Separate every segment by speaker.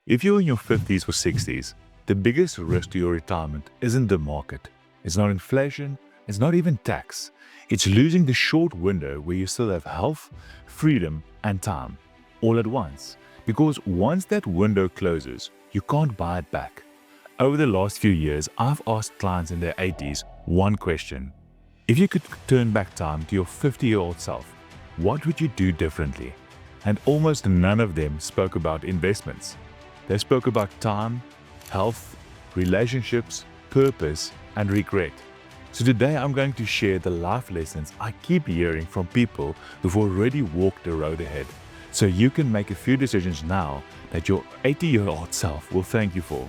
Speaker 1: If you're in your 50s or 60s, the biggest risk to your retirement isn't the market. It's not inflation, it's not even tax. It's losing the short window where you still have health, freedom, and time all at once. Because once that window closes, you can't buy it back. Over the last few years, I've asked clients in their 80s one question. If you could turn back time to your 50-year-old self, what would you do differently? And almost none of them spoke about investments. They spoke about time, health, relationships, purpose, and regret. So today I'm going to share the life lessons I keep hearing from people who've already walked the road ahead. So you can make a few decisions now that your 80-year-old self will thank you for.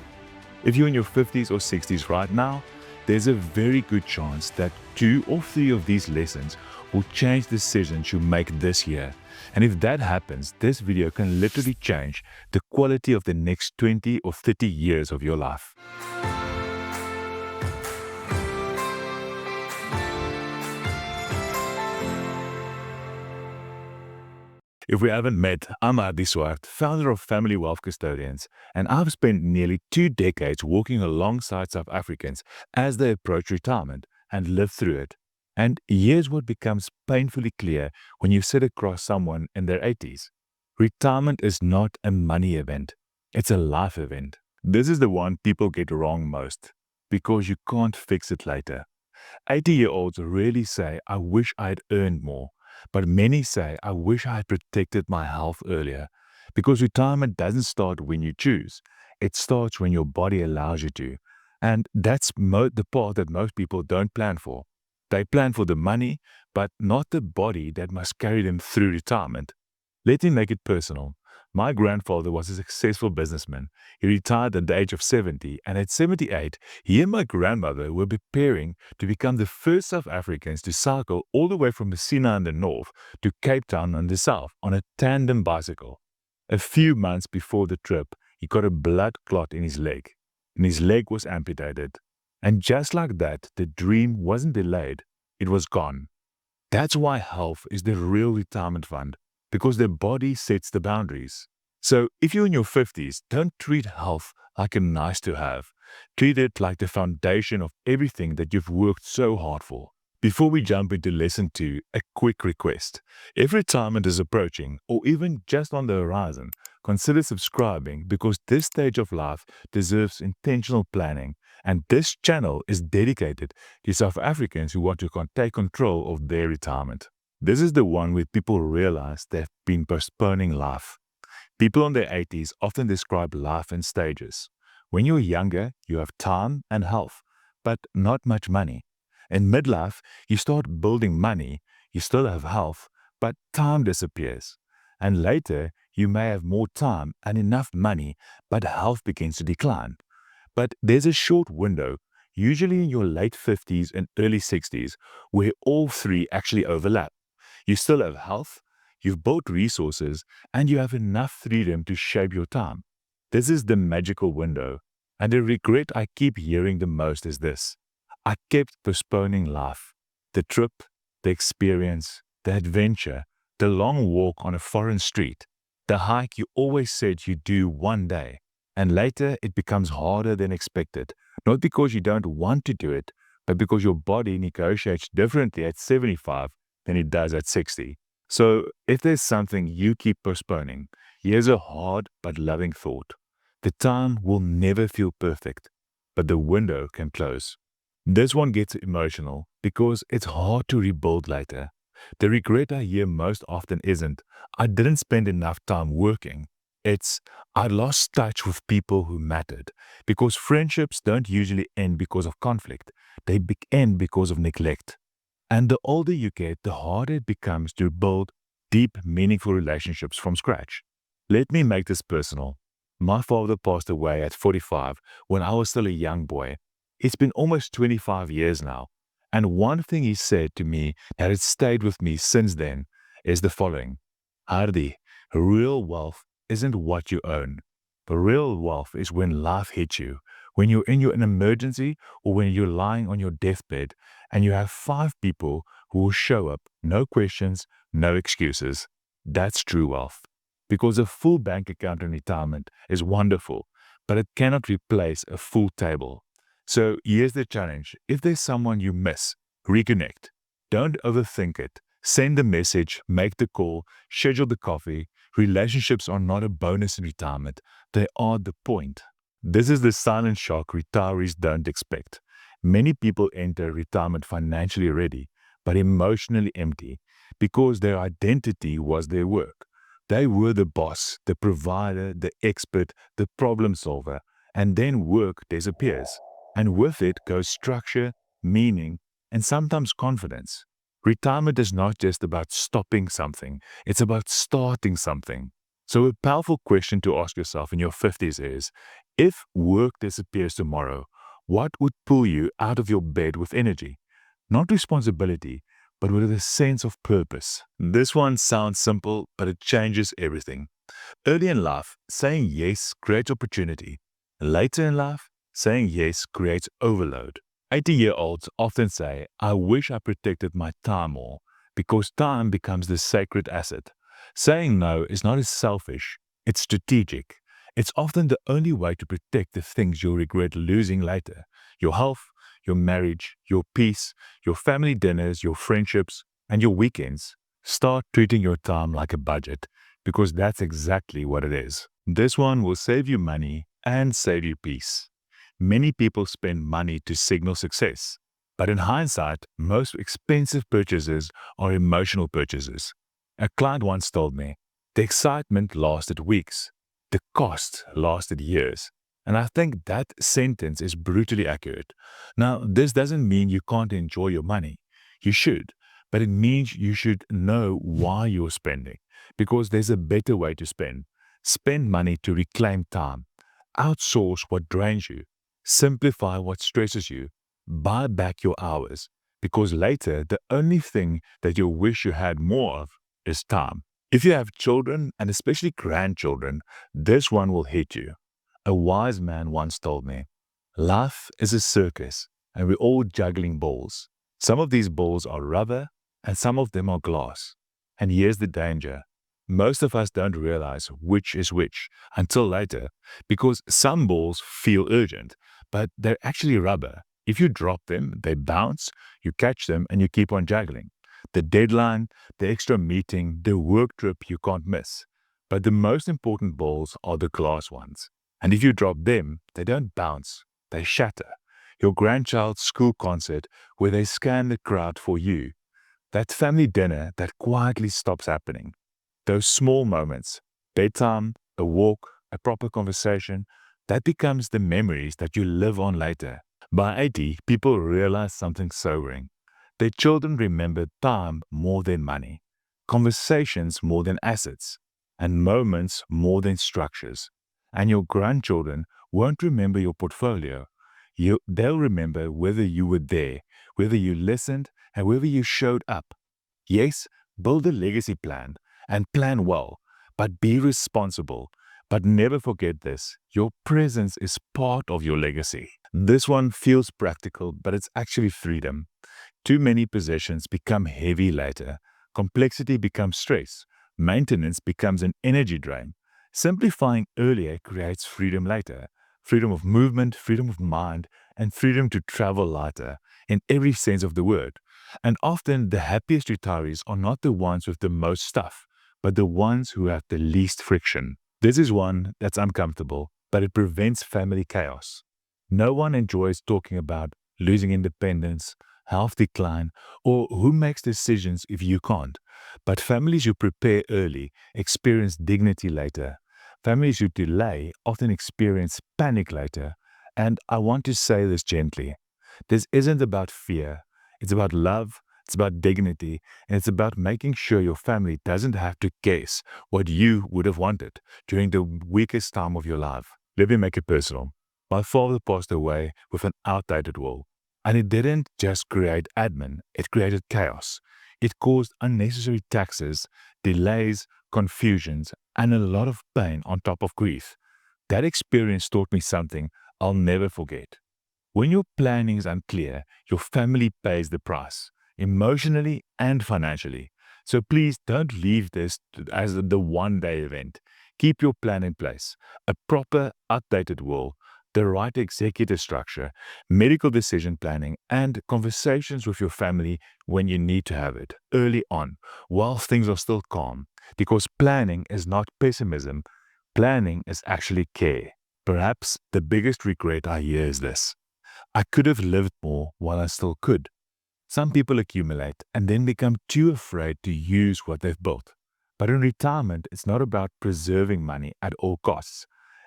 Speaker 1: If you're in your 50s or 60s right now, there's a very good chance that 2 or 3 of these lessons will change decisions you make this year. And if that happens, this video can literally change the quality of the next 20 or 30 years of your life. If we haven't met, I'm Hardy Swart, founder of Family Wealth Custodians, and I've spent nearly 2 decades working alongside South Africans as they approach retirement and live through it. And here's what becomes painfully clear when you sit across someone in their 80s. Retirement is not a money event, it's a life event. This is the one people get wrong most, because you can't fix it later. 80-year-olds rarely say, I wish I'd earned more. But many say, I wish I had protected my health earlier. Because retirement doesn't start when you choose. It starts when your body allows you to. And that's the part that most people don't plan for. They plan for the money, but not the body that must carry them through retirement. Let me make it personal. My grandfather was a successful businessman. He retired at the age of 70, and at 78, he and my grandmother were preparing to become the first South Africans to cycle all the way from Messina in the north to Cape Town in the south on a tandem bicycle. A few months before the trip, he got a blood clot in his leg, and his leg was amputated. And just like that, the dream wasn't delayed, it was gone. That's why health is the real retirement fund, because the body sets the boundaries. So if you're in your 50s, don't treat health like a nice to have. Treat it like the foundation of everything that you've worked so hard for. Before we jump into lesson 2, a quick request. If retirement is approaching, or even just on the horizon, consider subscribing, because this stage of life deserves intentional planning. And this channel is dedicated to South Africans who want to take control of their retirement. This is the one where people realize they've been postponing life. People in their 80s often describe life in stages. When you're younger, you have time and health, but not much money. In midlife, you start building money, you still have health, but time disappears. And later, you may have more time and enough money, but health begins to decline. But there's a short window, usually in your late 50s and early 60s, where all 3 actually overlap. You still have health, you've built resources, and you have enough freedom to shape your time. This is the magical window. And the regret I keep hearing the most is this. I kept postponing life. The trip, the experience, the adventure, the long walk on a foreign street, the hike you always said you'd do one day. And later it becomes harder than expected, not because you don't want to do it, but because your body negotiates differently at 75 than it does at 60. So if there's something you keep postponing, here's a hard but loving thought. The time will never feel perfect, but the window can close. This one gets emotional because it's hard to rebuild later. The regret I hear most often isn't, I didn't spend enough time working. It's, I lost touch with people who mattered, because friendships don't usually end because of conflict. They end because of neglect. And the older you get, the harder it becomes to build deep, meaningful relationships from scratch. Let me make this personal. My father passed away at 45 when I was still a young boy. It's been almost 25 years now. And one thing he said to me that has stayed with me since then is the following. Hardy, real wealth isn't what you own. But real wealth is when life hits you, when you're in an emergency, or when you're lying on your deathbed and you have 5 people who will show up, no questions, no excuses. That's true wealth. because a full bank account in retirement is wonderful, but it cannot replace a full table. So here's the challenge. If there's someone you miss, reconnect. Don't overthink it. Send the message, make the call, schedule the coffee. Relationships are not a bonus in retirement, they are the point. This is the silent shock retirees don't expect. Many people enter retirement financially ready, but emotionally empty because their identity was their work. They were the boss, the provider, the expert, the problem solver, and then work disappears. And with it goes structure, meaning, and sometimes confidence. Retirement is not just about stopping something, it's about starting something. So, a powerful question to ask yourself in your 50s is, if work disappears tomorrow, what would pull you out of your bed with energy? Not responsibility, but with a sense of purpose. This one sounds simple, but it changes everything. Early in life, saying yes creates opportunity. Later in life, saying yes creates overload. 80-year-olds often say, I wish I protected my time more, because time becomes the sacred asset. Saying no is not as selfish, it's strategic. It's often the only way to protect the things you'll regret losing later: your health, your marriage, your peace, your family dinners, your friendships, and your weekends. Start treating your time like a budget, because that's exactly what it is. This one will save you money and save you peace. Many people spend money to signal success, but in hindsight, most expensive purchases are emotional purchases. A client once told me, the excitement lasted weeks, the cost lasted years. And I think that sentence is brutally accurate. Now, this doesn't mean you can't enjoy your money. You should, but it means you should know why you're spending, because there's a better way to spend. Spend money to reclaim time. Outsource what drains you. Simplify what stresses you. Buy back your hours, because later the only thing that you wish you had more of is time. If you have children, and especially grandchildren, this one will hit you. A wise man once told me, life is a circus, and we're all juggling balls. Some of these balls are rubber, and some of them are glass. And here's the danger. Most of us don't realize which is which until later, because some balls feel urgent, but they're actually rubber. If you drop them, they bounce, you catch them, and you keep on juggling. The deadline, the extra meeting, the work trip you can't miss. But the most important balls are the glass ones. And if you drop them, they don't bounce, they shatter. Your grandchild's school concert where they scan the crowd for you. That family dinner that quietly stops happening. Those small moments, bedtime, a walk, a proper conversation, that becomes the memories that you live on later. By 80, people realize something sobering. Their children remember time more than money, conversations more than assets, and moments more than structures. And your grandchildren won't remember your portfolio. They'll remember whether you were there, whether you listened, and whether you showed up. Yes, build a legacy plan and plan well, but be responsible. But never forget this: your presence is part of your legacy. This one feels practical, but it's actually freedom. Too many possessions become heavy later. Complexity becomes stress. Maintenance becomes an energy drain. Simplifying earlier creates freedom later. Freedom of movement, freedom of mind, and freedom to travel lighter in every sense of the word. And often the happiest retirees are not the ones with the most stuff, but the ones who have the least friction. This is one that's uncomfortable, but it prevents family chaos. No one enjoys talking about losing independence, health decline, or who makes decisions if you can't. But families who prepare early experience dignity later. Families who delay often experience panic later. And I want to say this gently. This isn't about fear. It's about love, it's about dignity, and it's about making sure your family doesn't have to guess what you would have wanted during the weakest time of your life. Let me make it personal. My father passed away with an outdated will. And it didn't just create admin, it created chaos. It caused unnecessary taxes, delays, confusions, and a lot of pain on top of grief. That experience taught me something I'll never forget. When your planning is unclear, your family pays the price, emotionally and financially. So please don't leave this as the one-day event. Keep your plan in place. A proper, updated will, the right executive structure, medical decision planning, and conversations with your family when you need to have it, early on, while things are still calm. Because planning is not pessimism, planning is actually care. Perhaps the biggest regret I hear is this: I could have lived more while I still could. Some people accumulate and then become too afraid to use what they've built. But in retirement, it's not about preserving money at all costs.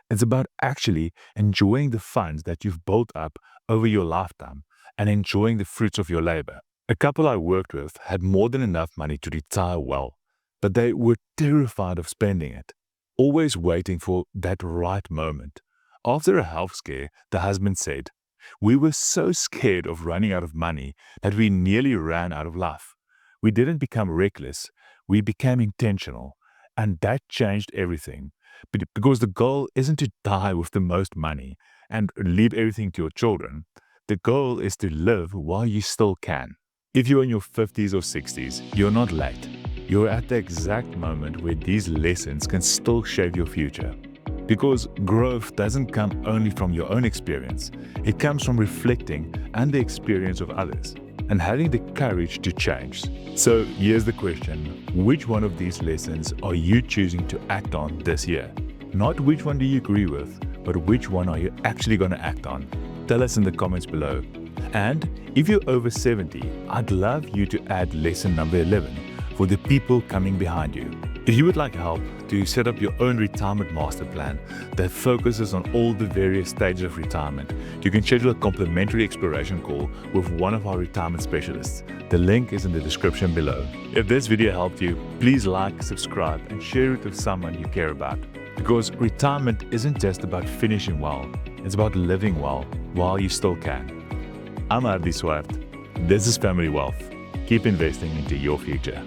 Speaker 1: It's about actually enjoying the funds that you've built up over your lifetime and enjoying the fruits of your labor. A couple I worked with had more than enough money to retire well, but they were terrified of spending it, always waiting for that right moment. After a health scare, the husband said, "We were so scared of running out of money that we nearly ran out of life. We didn't become reckless, we became intentional. And that changed everything. Because the goal isn't to die with the most money and leave everything to your children. The goal is to live while you still can." If you're in your 50s or 60s, you're not late. You're at the exact moment where these lessons can still shape your future. Because growth doesn't come only from your own experience, it comes from reflecting and the experience of others and having the courage to change. So here's the question: which one of these lessons are you choosing to act on this year? Not which one do you agree with, but which one are you actually going to act on? Tell us in the comments below. And if you're over 70, I'd love you to add lesson number 11 for the people coming behind you. If you would like help to set up your own retirement master plan that focuses on all the various stages of retirement, you can schedule a complimentary exploration call with one of our retirement specialists. The link is in the description below. If this video helped you, please like, subscribe, and share it with someone you care about. Because retirement isn't just about finishing well, it's about living well while you still can. I'm Hardy Swart. This is Family Wealth. Keep investing into your future.